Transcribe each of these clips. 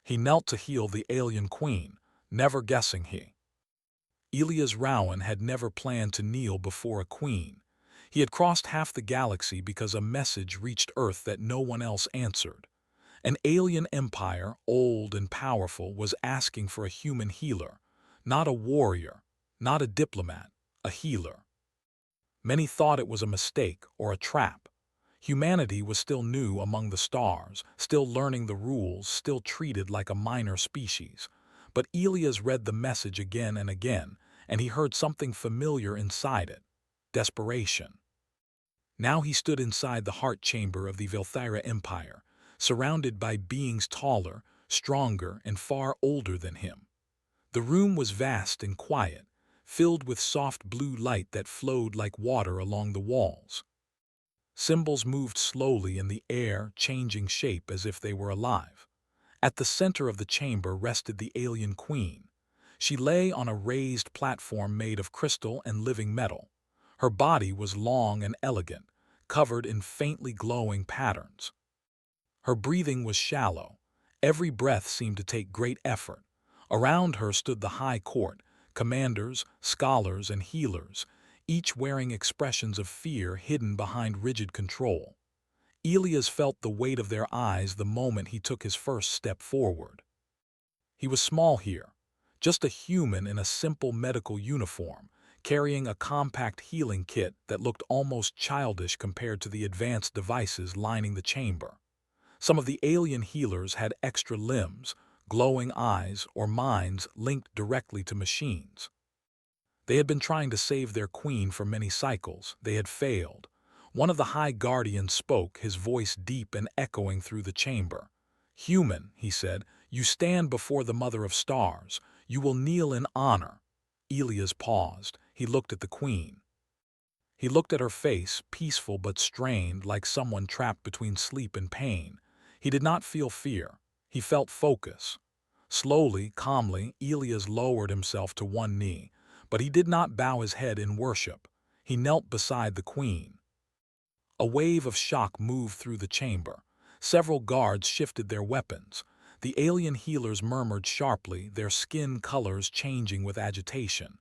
He knelt to heal the alien queen, never guessing Elias Rowan had never planned to kneel before a queen. He had crossed half the galaxy because a message reached Earth that no one else answered. An alien empire, old and powerful, was asking for a human healer. Not a warrior, not a diplomat, a healer. Many thought it was a mistake or a trap. Humanity was still new among the stars, still learning the rules, still treated like a minor species. But Elias read the message again and again, and he heard something familiar inside it: desperation. Now he stood inside the heart chamber of the Velthira Empire, surrounded by beings taller, stronger, and far older than him. The room was vast and quiet, filled with soft blue light that flowed like water along the walls. Symbols moved slowly in the air, changing shape as if they were alive. At the center of the chamber rested the alien queen. She lay on a raised platform made of crystal and living metal. Her body was long and elegant, covered in faintly glowing patterns. Her breathing was shallow. Every breath seemed to take great effort. Around her stood the high court, commanders, scholars, and healers, each wearing expressions of fear hidden behind rigid control. Elias felt the weight of their eyes the moment he took his first step forward. He was small here, just a human in a simple medical uniform, carrying a compact healing kit that looked almost childish compared to the advanced devices lining the chamber. Some of the alien healers had extra limbs, glowing eyes, or minds linked directly to machines. They had been trying to save their queen for many cycles. They had failed. One of the High Guardians spoke, his voice deep and echoing through the chamber. "Human," he said, "you stand before the Mother of Stars. You will kneel in honor." Elias paused. He looked at the queen. He looked at her face, peaceful but strained, like someone trapped between sleep and pain. He did not feel fear. He felt focus. Slowly, calmly, Elias lowered himself to one knee, but he did not bow his head in worship. He knelt beside the queen. A wave of shock moved through the chamber. Several guards shifted their weapons. The alien healers murmured sharply, their skin colors changing with agitation.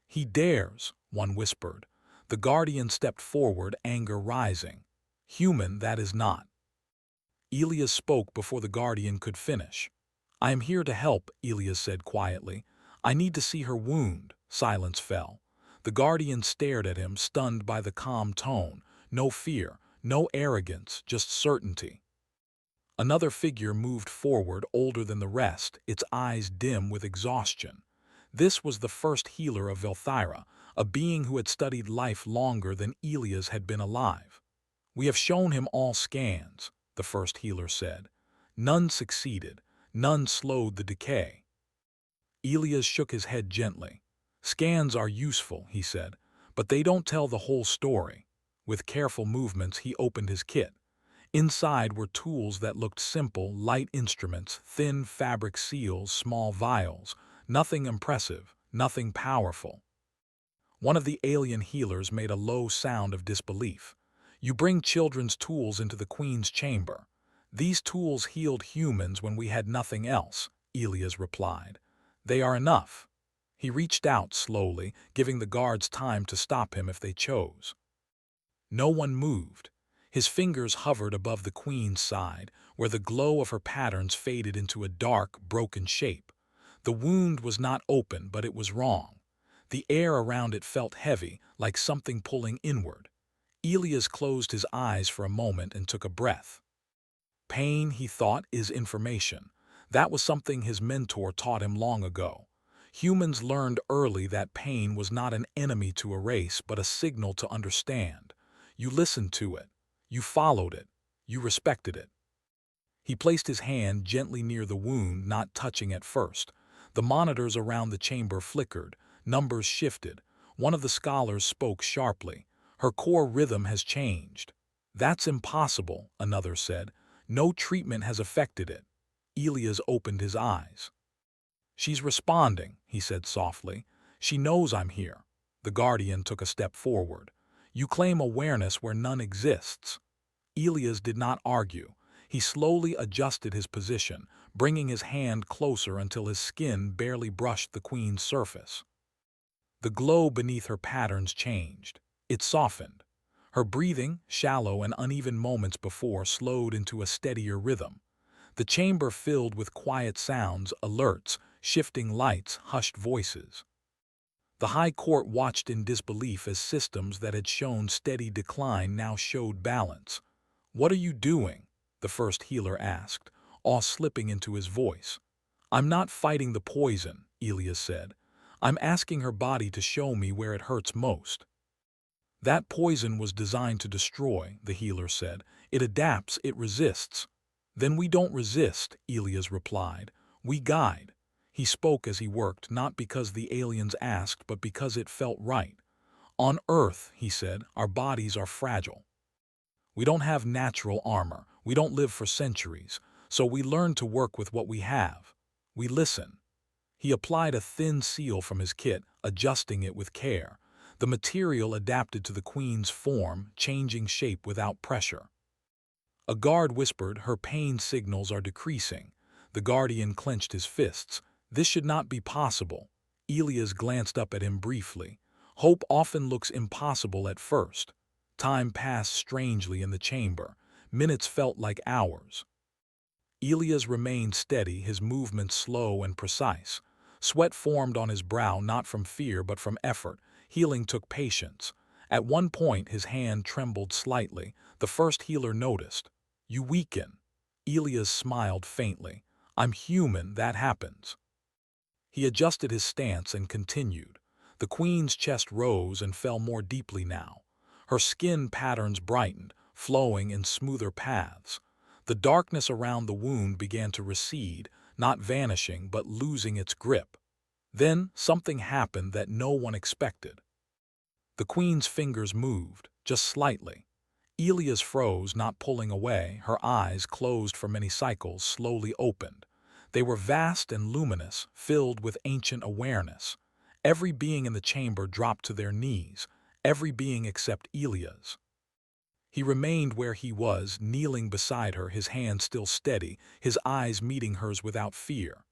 "He dares," one whispered. The guardian stepped forward, anger rising. "Human, that is not." Elias spoke before the guardian could finish. "I am here to help," Elias said quietly. "I need to see her wound." Silence fell. The guardian stared at him, stunned by the calm tone. No fear, no arrogance, just certainty. Another figure moved forward, older than the rest, its eyes dim with exhaustion. This was the first healer of Velthira, a being who had studied life longer than Elias had been alive. "We have shown him all scans," the first healer said. "None succeeded, none slowed the decay." Elias shook his head gently. "Scans are useful," he said, "but they don't tell the whole story." With careful movements, he opened his kit. Inside were tools that looked simple, light instruments, thin fabric seals, small vials. Nothing impressive, nothing powerful. One of the alien healers made a low sound of disbelief. "You bring children's tools into the Queen's chamber." "These tools healed humans when we had nothing else," Elias replied. "They are enough." He reached out slowly, giving the guards time to stop him if they chose. No one moved. His fingers hovered above the queen's side, where the glow of her patterns faded into a dark, broken shape. The wound was not open, but it was wrong. The air around it felt heavy, like something pulling inward. Elias closed his eyes for a moment and took a breath. Pain, he thought, is information. That was something his mentor taught him long ago. Humans learned early that pain was not an enemy to erase, but a signal to understand. You listened to it. You followed it. You respected it. He placed his hand gently near the wound, not touching at first. The monitors around the chamber flickered. Numbers shifted. One of the scholars spoke sharply. "Her core rhythm has changed." "That's impossible," another said. "No treatment has affected it." Elias opened his eyes. "She's responding," he said softly. "She knows I'm here." The guardian took a step forward. "You claim awareness where none exists." Elias did not argue. He slowly adjusted his position, bringing his hand closer until his skin barely brushed the queen's surface. The glow beneath her patterns changed. It softened. Her breathing, shallow and uneven moments before, slowed into a steadier rhythm. The chamber filled with quiet sounds, alerts, shifting lights, hushed voices. The High Court watched in disbelief as systems that had shown steady decline now showed balance. "What are you doing?" the first healer asked, awe slipping into his voice. "I'm not fighting the poison," Elia said. "I'm asking her body to show me where it hurts most." "That poison was designed to destroy," the healer said. "It adapts, it resists." "Then we don't resist," Elias replied. "We guide." He spoke as he worked, not because the aliens asked, but because it felt right. "On Earth," he said, "our bodies are fragile. We don't have natural armor. We don't live for centuries. So we learn to work with what we have. We listen." He applied a thin seal from his kit, adjusting it with care. The material adapted to the queen's form, changing shape without pressure. A guard whispered, "Her pain signals are decreasing." The guardian clenched his fists. "This should not be possible." Elias glanced up at him briefly. "Hope often looks impossible at first." Time passed strangely in the chamber. Minutes felt like hours. Elias remained steady, his movements slow and precise. Sweat formed on his brow, not from fear but from effort. Healing took patience. At one point his hand trembled slightly. The first healer noticed. "You weaken." Elias smiled faintly. "I'm human, that happens." He adjusted his stance and continued. The queen's chest rose and fell more deeply now. Her skin patterns brightened, flowing in smoother paths. The darkness around the wound began to recede, not vanishing but losing its grip. Then something happened that no one expected. The queen's fingers moved, just slightly. Elias froze, not pulling away. Her eyes, closed for many cycles, slowly opened. They were vast and luminous, filled with ancient awareness. Every being in the chamber dropped to their knees, every being except Elias. He remained where he was, kneeling beside her, his hand still steady, his eyes meeting hers without fear.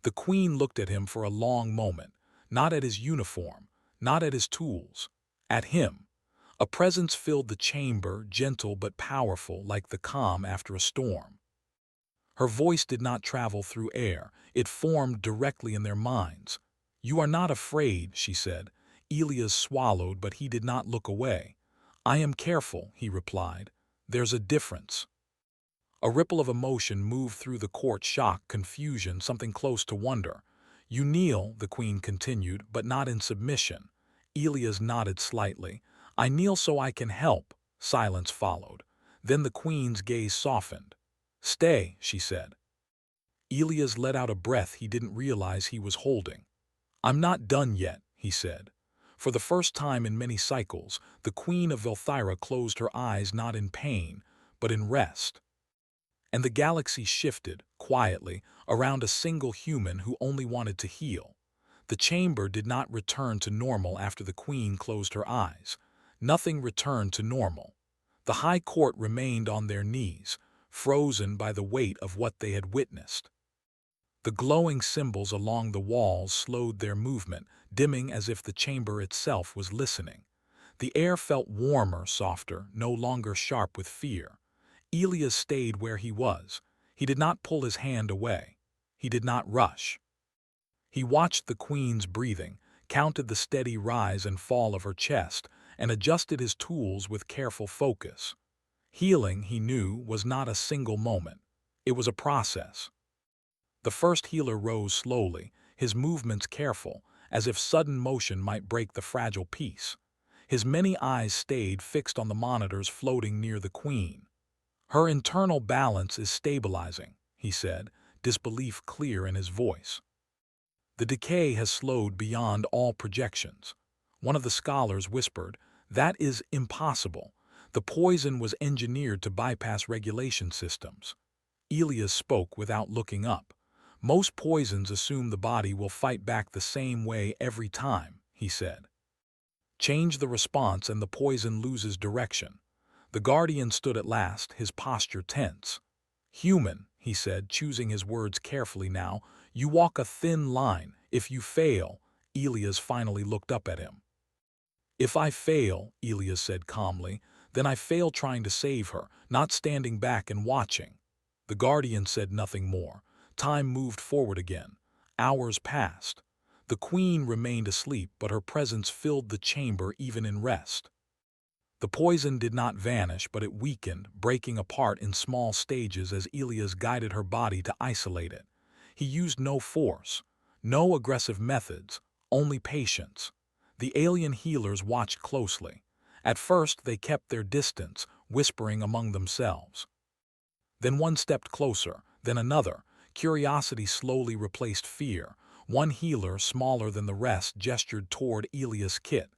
The queen looked at him for a long moment, not at his uniform, not at his tools, at him. A presence filled the chamber, gentle but powerful, like the calm after a storm. Her voice did not travel through air, it formed directly in their minds. "You are not afraid," she said. Elias swallowed, but he did not look away. "I am careful," he replied. "There's a difference." A ripple of emotion moved through the court, shock, confusion, something close to wonder. "You kneel," the queen continued, "but not in submission." Elias nodded slightly. "I kneel so I can help." Silence followed. Then the queen's gaze softened. "Stay," she said. Elias let out a breath he didn't realize he was holding. "I'm not done yet," he said. For the first time in many cycles, the Queen of Velthyra closed her eyes, not in pain, but in rest. And the galaxy shifted, quietly, around a single human who only wanted to heal. The chamber did not return to normal after the Queen closed her eyes. Nothing returned to normal. The High Court remained on their knees, frozen by the weight of what they had witnessed. The glowing symbols along the walls slowed their movement, dimming as if the chamber itself was listening. The air felt warmer, softer, no longer sharp with fear. Elias stayed where he was. He did not pull his hand away. He did not rush. He watched the queen's breathing, counted the steady rise and fall of her chest, and adjusted his tools with careful focus. Healing, he knew, was not a single moment. It was a process. The first healer rose slowly, his movements careful, as if sudden motion might break the fragile peace. His many eyes stayed fixed on the monitors floating near the queen. "Her internal balance is stabilizing," he said, disbelief clear in his voice. "The decay has slowed beyond all projections." One of the scholars whispered, "That is impossible. The poison was engineered to bypass regulation systems." Elias spoke without looking up. "Most poisons assume the body will fight back the same way every time," he said. "Change the response and the poison loses direction." The guardian stood at last, his posture tense. "Human," he said, choosing his words carefully now. You walk a thin line. If you fail, Elias finally looked up at him. If I fail, Elias said calmly, then I fail trying to save her, not standing back and watching. The guardian said nothing more. Time moved forward again. Hours passed. The queen remained asleep, but her presence filled the chamber even in rest. The poison did not vanish, but it weakened, breaking apart in small stages as Elias guided her body to isolate it. He used no force, no aggressive methods, only patience. The alien healers watched closely. At first, they kept their distance, whispering among themselves. Then one stepped closer, then another. Curiosity slowly replaced fear. One healer, smaller than the rest, gestured toward Elias' kit.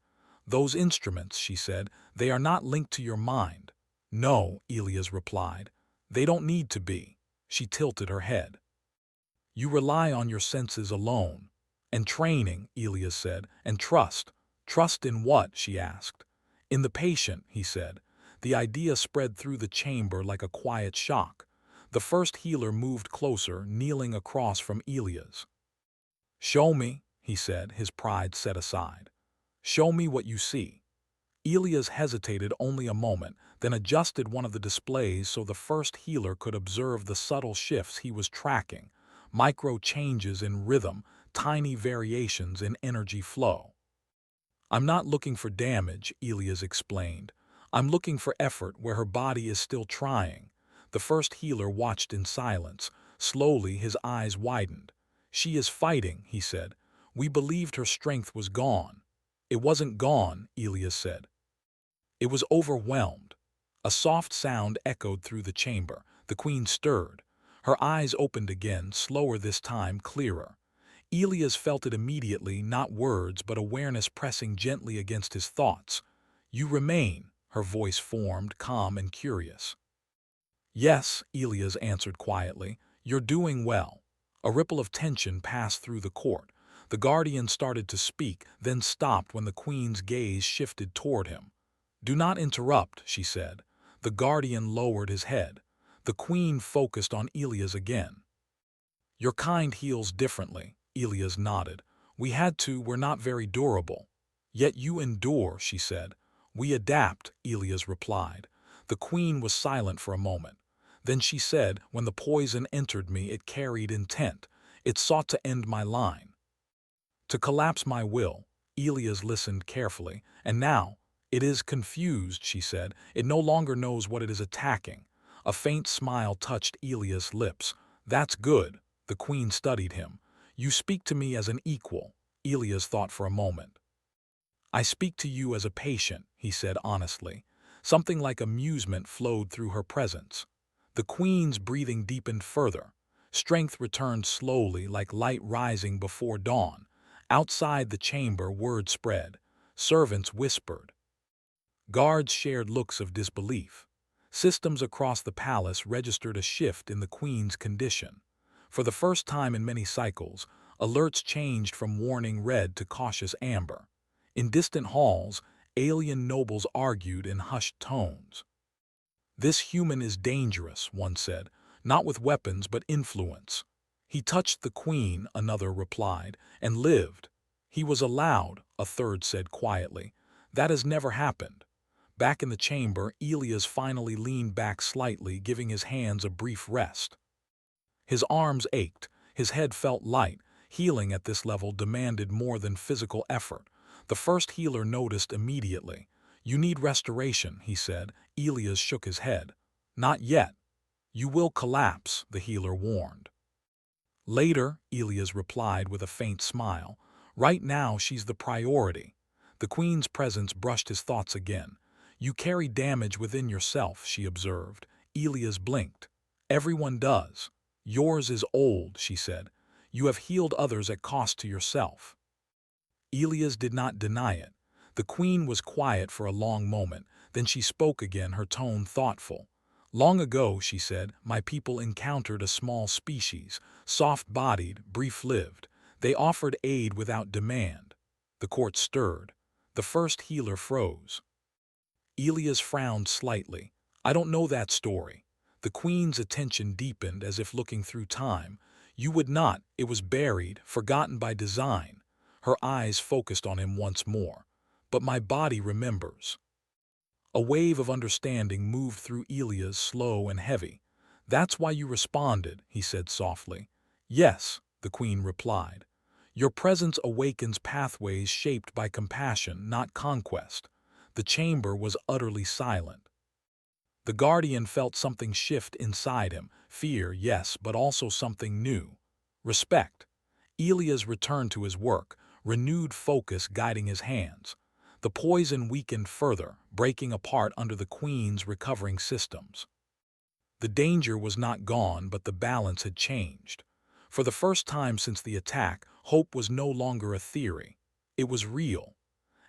Those instruments, she said, they are not linked to your mind. No, Elias replied. They don't need to be. She tilted her head. You rely on your senses alone. And training, Elias said, and trust. Trust in what? She asked. In the patient, he said. The idea spread through the chamber like a quiet shock. The first healer moved closer, kneeling across from Elias. Show me, he said, his pride set aside. Show me what you see. Elias hesitated only a moment, then adjusted one of the displays so the first healer could observe the subtle shifts he was tracking, micro changes in rhythm, tiny variations in energy flow. I'm not looking for damage, Elias explained. I'm looking for effort where her body is still trying. The first healer watched in silence. Slowly, his eyes widened. She is fighting, he said. We believed her strength was gone. It wasn't gone, Elias said. It was overwhelmed. A soft sound echoed through the chamber. The queen stirred. Her eyes opened again, slower this time, clearer. Elias felt it immediately, not words, but awareness pressing gently against his thoughts. You remain, her voice formed, calm and curious. Yes, Elias answered quietly. You're doing well. A ripple of tension passed through the court. The guardian started to speak, then stopped when the queen's gaze shifted toward him. Do not interrupt, she said. The guardian lowered his head. The queen focused on Elias again. Your kind heals differently, Elias nodded. We had to, we're not very durable. Yet you endure, she said. We adapt, Elias replied. The queen was silent for a moment. Then she said, when the poison entered me, it carried intent. It sought to end my line. To collapse my will. Elias listened carefully. And now, it is confused, she said. It no longer knows what it is attacking. A faint smile touched Elias' lips. That's good. The queen studied him. You speak to me as an equal. Elias thought for a moment. I speak to you as a patient, he said honestly. Something like amusement flowed through her presence. The queen's breathing deepened further. Strength returned slowly, like light rising before dawn. Outside the chamber, word spread. Servants whispered. Guards shared looks of disbelief. Systems across the palace registered a shift in the queen's condition. For the first time in many cycles, alerts changed from warning red to cautious amber. In distant halls, alien nobles argued in hushed tones. This human is dangerous, one said, not with weapons but influence. He touched the queen, another replied, and lived. He was allowed, a third said quietly. That has never happened. Back in the chamber, Elias finally leaned back slightly, giving his hands a brief rest. His arms ached, his head felt light. Healing at this level demanded more than physical effort. The first healer noticed immediately. You need restoration, he said. Elias shook his head. Not yet. You will collapse, the healer warned. Later, Elias replied with a faint smile. Right now, she's the priority. The queen's presence brushed his thoughts again. You carry damage within yourself, she observed. Elias blinked. Everyone does. Yours is old, she said. You have healed others at cost to yourself. Elias did not deny it. The queen was quiet for a long moment. Then she spoke again, her tone thoughtful. Long ago, she said, my people encountered a small species, soft-bodied, brief-lived. They offered aid without demand. The court stirred. The first healer froze. Elias frowned slightly. I don't know that story. The queen's attention deepened as if looking through time. You would not, it was buried, forgotten by design. Her eyes focused on him once more. But my body remembers. A wave of understanding moved through Elia's, slow and heavy. That's why you responded, he said softly. Yes, the queen replied. Your presence awakens pathways shaped by compassion, not conquest. The chamber was utterly silent. The guardian felt something shift inside him. Fear, yes, but also something new. Respect. Elias returned to his work, renewed focus guiding his hands. The poison weakened further, breaking apart under the queen's recovering systems. The danger was not gone, but the balance had changed. For the first time since the attack, hope was no longer a theory. It was real.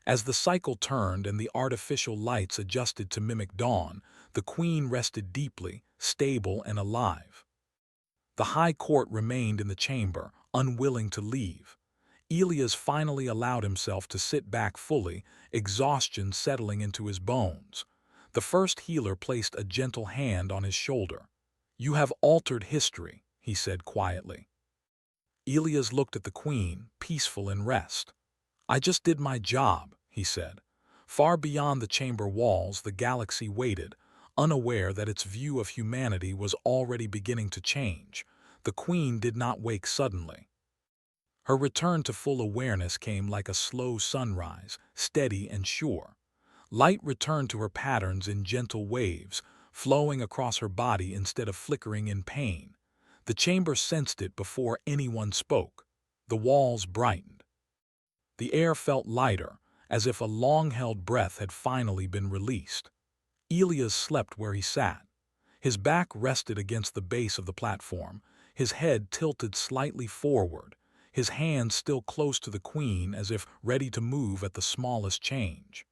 As the cycle turned and the artificial lights adjusted to mimic dawn, the queen rested deeply, stable and alive. The high court remained in the chamber, unwilling to leave. Elias finally allowed himself to sit back fully, exhaustion settling into his bones. The first healer placed a gentle hand on his shoulder. You have altered history, he said quietly. Elias looked at the queen, peaceful in rest. I just did my job, he said. Far beyond the chamber walls, the galaxy waited, unaware that its view of humanity was already beginning to change. The queen did not wake suddenly. Her return to full awareness came like a slow sunrise, steady and sure. Light returned to her patterns in gentle waves, flowing across her body instead of flickering in pain. The chamber sensed it before anyone spoke. The walls brightened. The air felt lighter, as if a long-held breath had finally been released. Elias slept where he sat. His back rested against the base of the platform, his head tilted slightly forward, his hands still close to the queen as if ready to move at the smallest change.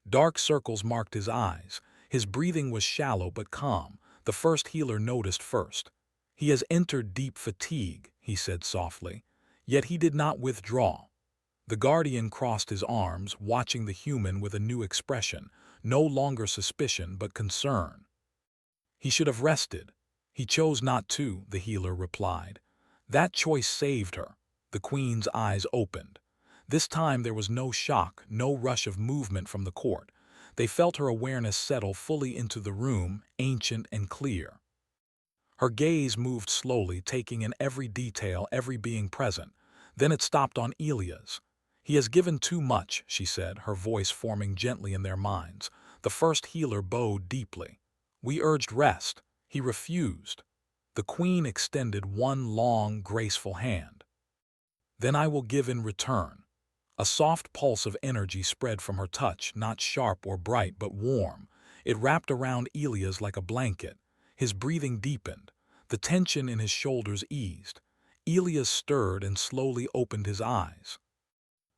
Dark circles marked his eyes. His breathing was shallow but calm. The first healer noticed first. He has entered deep fatigue, he said softly. Yet he did not withdraw. The guardian crossed his arms, watching the human with a new expression, no longer suspicion but concern. He should have rested. He chose not to, the healer replied. That choice saved her. The queen's eyes opened. This time there was no shock, no rush of movement from the court. They felt her awareness settle fully into the room, ancient and clear. Her gaze moved slowly, taking in every detail, every being present. Then it stopped on Elias. He has given too much, she said, her voice forming gently in their minds. The first healer bowed deeply. We urged rest. He refused. The queen extended one long, graceful hand. Then I will give in return. A soft pulse of energy spread from her touch, not sharp or bright, but warm. It wrapped around Elias like a blanket. His breathing deepened. The tension in his shoulders eased. Elias stirred and slowly opened his eyes.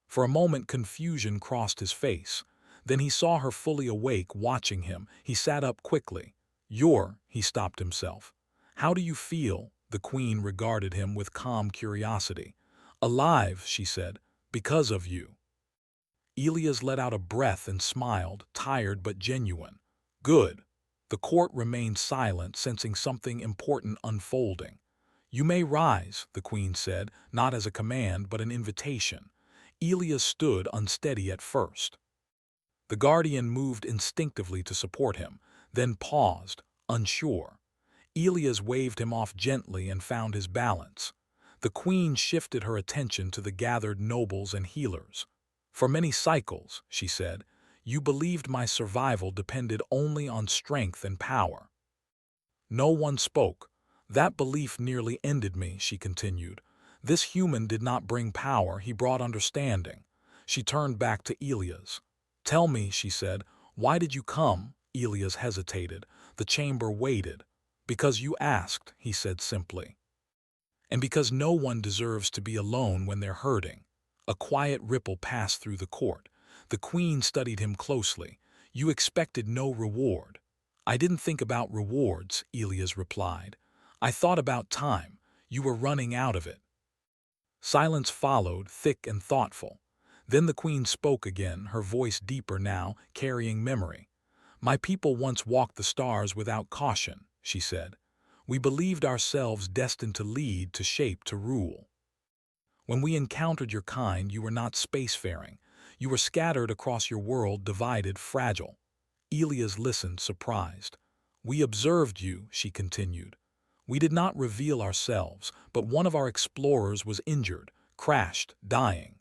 For a moment confusion crossed his face. Then he saw her fully awake, watching him. He sat up quickly. He stopped himself. How do you feel? The queen regarded him with calm curiosity. Alive, she said, because of you. Elias let out a breath and smiled, tired but genuine. Good. The court remained silent, sensing something important unfolding. You may rise, the queen said, not as a command but an invitation. Elias stood unsteady at first. The guardian moved instinctively to support him, then paused, unsure. Elias waved him off gently and found his balance. The queen shifted her attention to the gathered nobles and healers. For many cycles, she said, you believed my survival depended only on strength and power. No one spoke. That belief nearly ended me, she continued. This human did not bring power, he brought understanding. She turned back to Elias. Tell me, she said, why did you come? Elias hesitated. The chamber waited. Because you asked, he said simply. And because no one deserves to be alone when they're hurting. A quiet ripple passed through the court. The queen studied him closely. You expected no reward. I didn't think about rewards, Elias replied. I thought about time. You were running out of it. Silence followed, thick and thoughtful. Then the queen spoke again, her voice deeper now, carrying memory. My people once walked the stars without caution, she said. We believed ourselves destined to lead, to shape, to rule. When we encountered your kind, you were not spacefaring. You were scattered across your world, divided, fragile. Elias listened, surprised. We observed you, she continued. We did not reveal ourselves, but one of our explorers was injured, crashed, dying.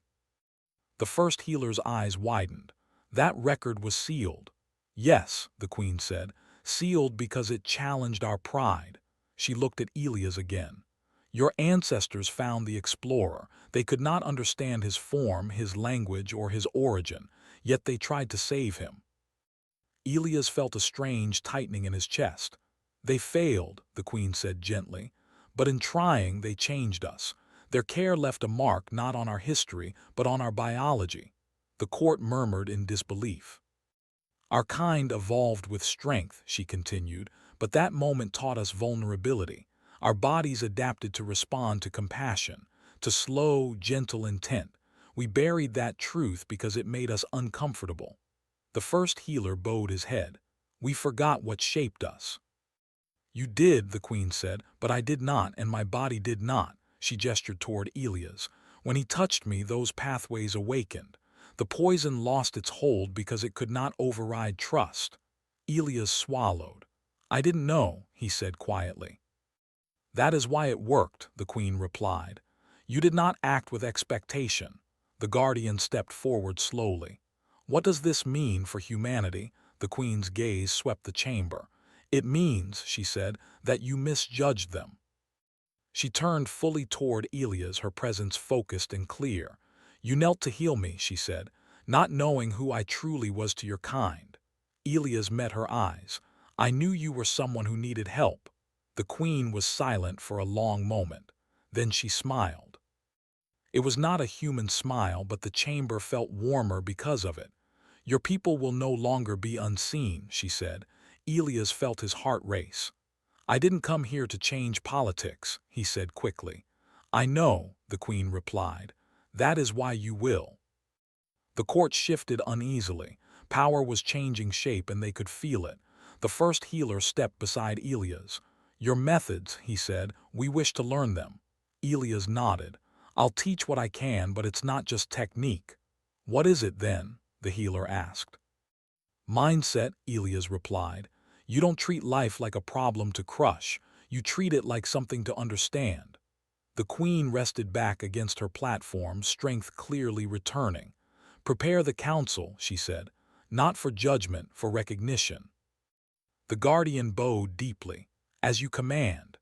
The first healer's eyes widened. That record was sealed. Yes, the Queen said, sealed because it challenged our pride. She looked at Elias again. Your ancestors found the explorer. They could not understand his form, his language, or his origin, yet they tried to save him. Elias felt a strange tightening in his chest. They failed, the Queen said gently, but in trying they changed us. Their care left a mark not on our history, but on our biology. The court murmured in disbelief. Our kind evolved with strength, she continued, but that moment taught us vulnerability. Our bodies adapted to respond to compassion, to slow, gentle intent. We buried that truth because it made us uncomfortable. The first healer bowed his head. We forgot what shaped us. You did, the Queen said, but I did not, and my body did not. She gestured toward Elias. When he touched me, those pathways awakened. The poison lost its hold because it could not override trust. Elias swallowed. I didn't know, he said quietly. That is why it worked, the Queen replied. You did not act with expectation. The Guardian stepped forward slowly. What does this mean for humanity? The Queen's gaze swept the chamber. It means, she said, that you misjudged them. She turned fully toward Elias, her presence focused and clear. You knelt to heal me, she said, not knowing who I truly was to your kind. Elias met her eyes. I knew you were someone who needed help. The Queen was silent for a long moment. Then she smiled. It was not a human smile, but the chamber felt warmer because of it. Your people will no longer be unseen, she said. Elias felt his heart race. I didn't come here to change politics, he said quickly. I know, the Queen replied. That is why you will. The court shifted uneasily. Power was changing shape and they could feel it. The first healer stepped beside Elias. Your methods, he said, we wish to learn them. Elias nodded. I'll teach what I can, but it's not just technique. What is it then? The healer asked. Mindset, Elias replied. You don't treat life like a problem to crush. You treat it like something to understand. The Queen rested back against her platform, strength clearly returning. Prepare the council, she said, not for judgment, for recognition. The Guardian bowed deeply. As you command.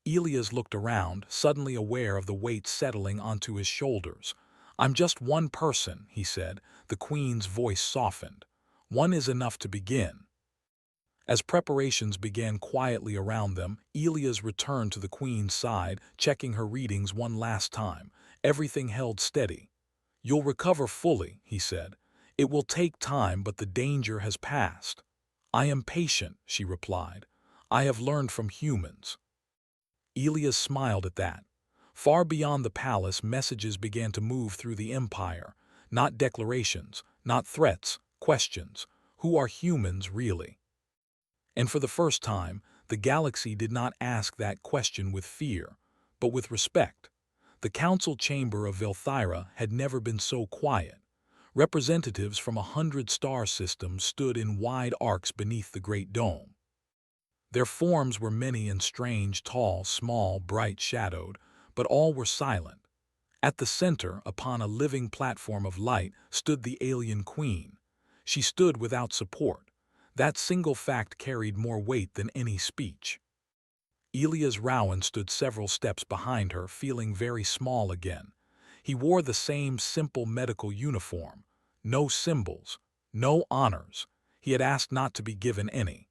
Elias looked around, suddenly aware of the weight settling onto his shoulders. I'm just one person, he said. The Queen's voice softened. One is enough to begin. As preparations began quietly around them, Elias returned to the Queen's side, checking her readings one last time. Everything held steady. You'll recover fully, he said. It will take time, but the danger has passed. I am patient, she replied. I have learned from humans. Elias smiled at that. Far beyond the palace, messages began to move through the empire. Not declarations, not threats, questions. Who are humans really? And for the first time, the galaxy did not ask that question with fear, but with respect. The council chamber of Velthyra had never been so quiet. Representatives from 100 star systems stood in wide arcs beneath the great dome. Their forms were many and strange, tall, small, bright, shadowed, but all were silent. At the center, upon a living platform of light, stood the alien queen. She stood without support. That single fact carried more weight than any speech. Elias Rowan stood several steps behind her, feeling very small again. He wore the same simple medical uniform. No symbols, no honors. He had asked not to be given any.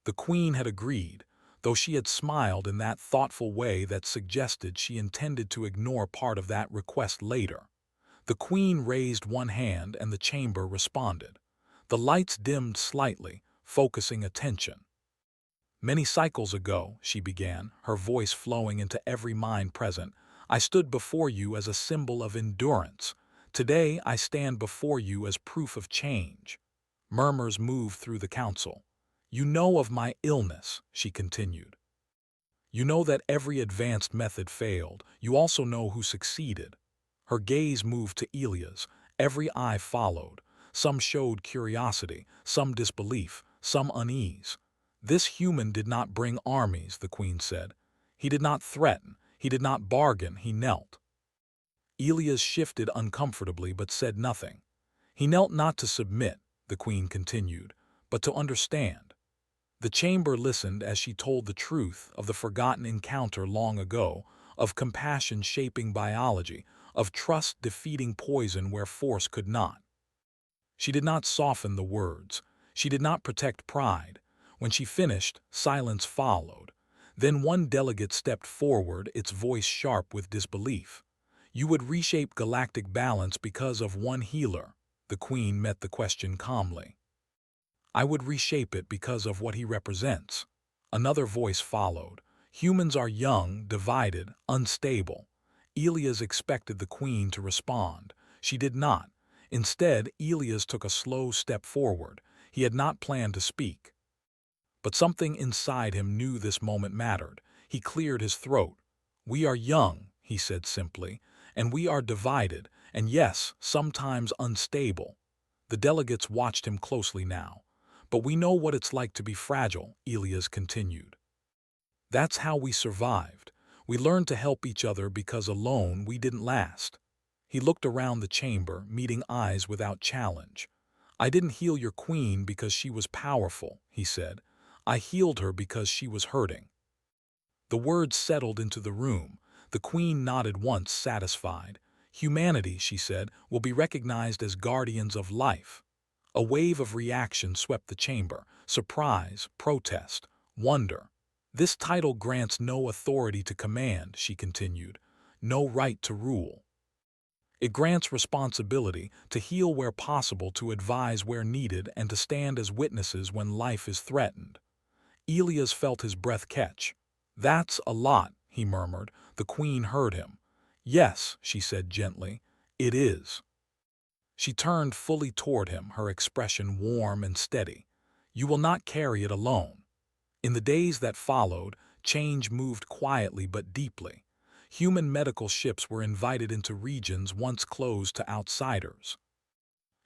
The Queen had agreed, though she had smiled in that thoughtful way that suggested she intended to ignore part of that request later. The Queen raised one hand and the chamber responded. The lights dimmed slightly, focusing attention. Many cycles ago, she began, her voice flowing into every mind present, I stood before you as a symbol of endurance. Today I stand before you as proof of change. Murmurs moved through the council. You know of my illness, she continued. You know that every advanced method failed. You also know who succeeded. Her gaze moved to Elia's. Every eye followed. Some showed curiosity, some disbelief, some unease. This human did not bring armies, the queen said. He did not threaten. He did not bargain. He knelt. Elias shifted uncomfortably but said nothing. He knelt not to submit, the queen continued, but to understand. The chamber listened as she told the truth of the forgotten encounter long ago, of compassion shaping biology, of trust defeating poison where force could not. She did not soften the words. She did not protect pride. When she finished, silence followed. Then one delegate stepped forward, its voice sharp with disbelief. You would reshape galactic balance because of one healer. The queen met the question calmly. I would reshape it because of what he represents. Another voice followed. Humans are young, divided, unstable. Elias expected the queen to respond. She did not. Instead, Elias took a slow step forward. He had not planned to speak. But something inside him knew this moment mattered. He cleared his throat. We are young, he said simply, and we are divided, and yes, sometimes unstable. The delegates watched him closely now. But we know what it's like to be fragile, Elias continued. That's how we survived. We learned to help each other because alone we didn't last. He looked around the chamber, meeting eyes without challenge. I didn't heal your queen because she was powerful, he said. I healed her because she was hurting. The words settled into the room. The queen nodded once, satisfied. Humanity, she said, will be recognized as guardians of life. A wave of reaction swept the chamber. Surprise, protest, wonder. This title grants no authority to command, she continued, no right to rule. It grants responsibility to heal where possible, to advise where needed, and to stand as witnesses when life is threatened. Elias felt his breath catch. That's a lot, he murmured. The queen heard him. Yes, she said gently, it is. She turned fully toward him, her expression warm and steady. You will not carry it alone. In the days that followed, change moved quietly but deeply. Human medical ships were invited into regions once closed to outsiders.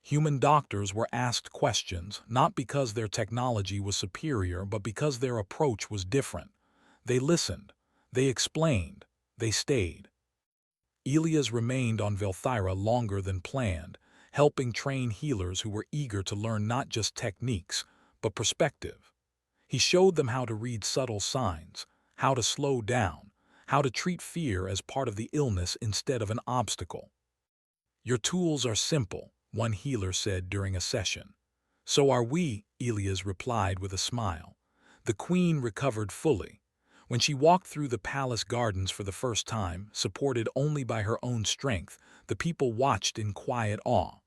Human doctors were asked questions, not because their technology was superior, but because their approach was different. They listened. They explained. They stayed. Elias remained on Velthyra longer than planned, helping train healers who were eager to learn not just techniques, but perspective. He showed them how to read subtle signs, how to slow down, how to treat fear as part of the illness instead of an obstacle. Your tools are simple, one healer said during a session. So are we, Elias replied with a smile. The queen recovered fully. When she walked through the palace gardens for the first time, supported only by her own strength, the people watched in quiet awe.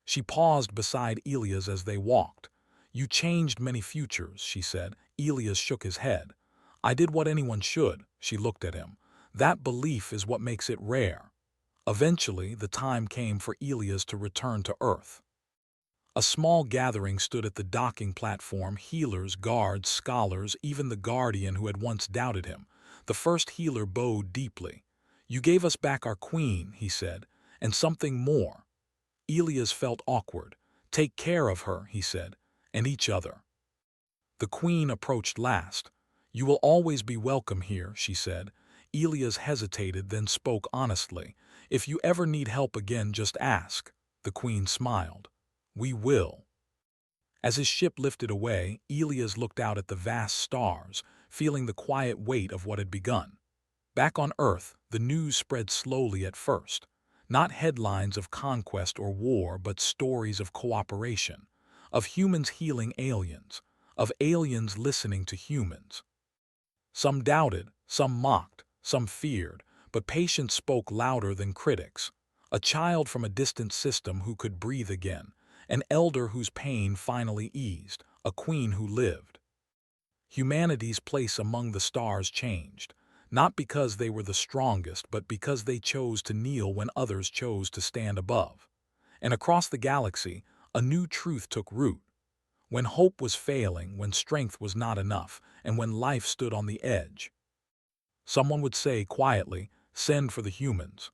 She paused beside Elias as they walked. You changed many futures, she said. Elias shook his head. I did what anyone should, she looked at him. That belief is what makes it rare. Eventually, the time came for Elias to return to Earth. A small gathering stood at the docking platform, healers, guards, scholars, even the guardian who had once doubted him. The first healer bowed deeply. You gave us back our queen, he said, and something more. Elias felt awkward. Take care of her, he said, and each other. The queen approached last. You will always be welcome here, she said. Elias hesitated, then spoke honestly. If you ever need help again, just ask. The queen smiled. We will. As his ship lifted away, Elias looked out at the vast stars, feeling the quiet weight of what had begun. Back on Earth, the news spread slowly at first. Not headlines of conquest or war, but stories of cooperation, of humans healing aliens, of aliens listening to humans. Some doubted, some mocked, some feared, but patience spoke louder than critics. A child from a distant system who could breathe again, an elder whose pain finally eased, a queen who lived. Humanity's place among the stars changed, not because they were the strongest, but because they chose to kneel when others chose to stand above. And across the galaxy, a new truth took root. when hope was failing, when strength was not enough, and when life stood on the edge. Someone would say quietly, "Send for the humans."